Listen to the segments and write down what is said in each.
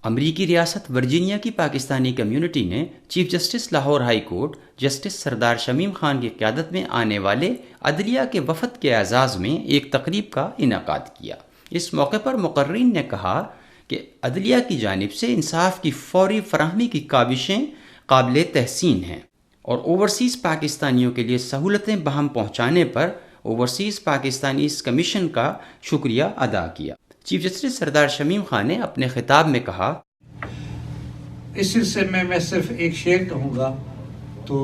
امریکی ریاست ورجینیا کی پاکستانی کمیونٹی نے chief justice Lahore high court justice سردار شمیم خان کی قیادت میں آنے والے عدلیہ کے وفد کے اعزاز میں ایک تقریب کا انعقاد کیا۔ اس موقع پر مقررین نے کہا کہ عدلیہ کی جانب سے انصاف کی فوری فراہمی کی کاوشیں قابل تحسین ہیں اور اوورسیز پاکستانیوں کے لیے سہولتیں بہم پہنچانے پر اوورسیز پاکستانیز کمیشن کا شکریہ ادا کیا۔ چیف جسٹس سردار شمیم خان نے اپنے خطاب میں کہا، اس سلسلے میں صرف ایک شعر کہوں گا تو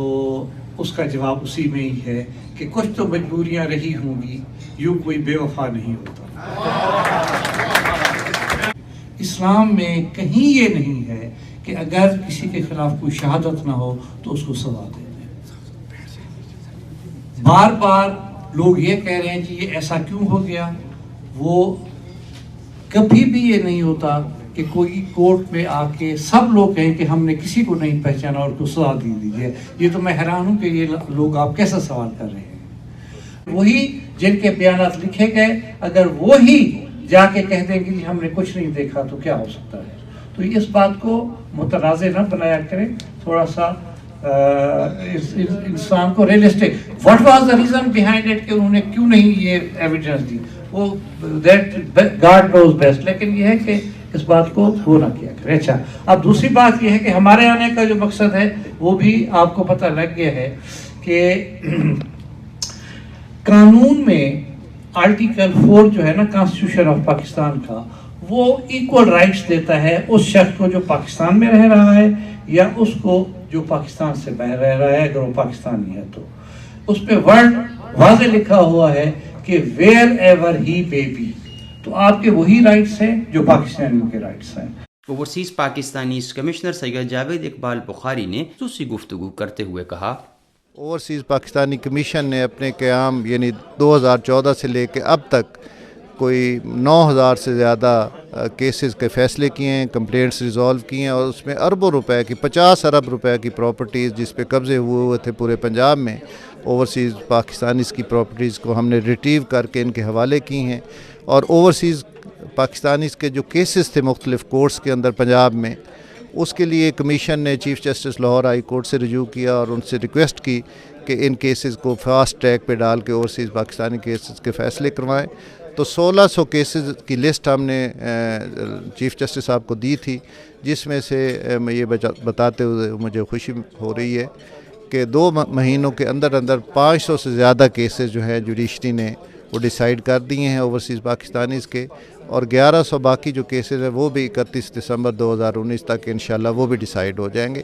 اس کا جواب اسی میں ہی ہے کہ کچھ تو مجبوریاں رہی ہوں گی، یوں کوئی بے وفا نہیں ہوتا۔ اسلام میں کہیں یہ نہیں ہے کہ اگر کسی کے خلاف کوئی شہادت نہ ہو تو اس کو سزا دے دیں۔ بار بار لوگ یہ کہہ رہے ہیں کہ یہ ایسا کیوں ہو گیا، وہ کبھی بھی یہ نہیں ہوتا کہ کوئی کورٹ میں آ کے سب لوگ کہیں کہ ہم نے کسی کو نہیں پہچانا اور کو سزا دے دیجیے۔ یہ تو میں حیران ہوں کہ یہ لوگ آپ کیسا سوال کر رہے ہیں۔ وہی جن کے بیانات لکھے گئے اگر وہی جا کے کہہ دیں کہ ہم نے کچھ نہیں دیکھا تو کیا ہو سکتا ہے؟ تو اس بات کو متنازع نہ بنایا کریں، تھوڑا سا انسان کو realistic. What was the reason behind it کہ انہوں نے کیوں نہیں یہ ایویڈنس دی، وہ گاڈ نوز بیسٹ، لیکن یہ ہے کہ اس بات کو وہ نہ کیا کرے۔ اچھا، اب دوسری بات یہ ہے کہ ہمارے آنے کا جو مقصد ہے وہ بھی آپ کو پتہ لگ گیا ہے کہ قانون میں آرٹیکل 4 جو ہے نا کانسٹیٹیوشن آف پاکستان کا، وہ ایکول رائٹس دیتا ہے اس شخص کو جو پاکستان میں رہ رہا ہے یا اس کو جو پاکستان سے باہر رہ رہا ہے، اگر وہ پاکستانی ہے تو۔ اس پہ ورڈ واضح لکھا ہوا ہے کہ wherever he may be, تو آپ کے وہی رائٹس ہیں جو پاکستانیوں کے رائٹس ہیں۔ اوورسیز پاکستانیز کمشنر سید جاوید اقبال بخاری نے خصوصی گفتگو کرتے ہوئے کہا، اوورسیز پاکستانی کمیشن نے اپنے قیام یعنی 2014 سے لے کے اب تک کوئی 9000 سے زیادہ کیسز کے فیصلے کیے ہیں، کمپلینٹس ریزالو کی ہیں، اور اس میں اربوں روپے کی 50 ارب روپے کی پراپرٹیز جس پہ قبضے ہوئے تھے پورے پنجاب میں، اوورسیز پاکستانیز کی پراپرٹیز کو ہم نے ریٹریو کر کے ان کے حوالے کی ہیں۔ اور اوورسیز پاکستانیز کے جو کیسز تھے مختلف کورٹس کے اندر پنجاب میں، اس کے لیے کمیشن نے chief justice Lahore high court سے رجوع کیا اور ان سے ریکویسٹ کی کہ ان کیسز کو فاسٹ ٹریک پہ ڈال کے اوورسیز پاکستانی کیسز کے فیصلے کروائیں۔ تو 1600 کیسز کی لسٹ ہم نے چیف جسٹس صاحب کو دی تھی، جس میں سے میں یہ بتاتے ہوئے مجھے خوشی ہو رہی ہے کہ 2 مہینوں کے اندر 500 سے زیادہ کیسز جو ہیں جوڈیشری نے وہ ڈیسائیڈ کر دیے ہیں اوورسیز پاکستانیز کے، اور 1100 باقی جو کیسز ہیں وہ بھی 31 دسمبر 2019 تک انشاءاللہ وہ بھی ڈیسائیڈ ہو جائیں گے۔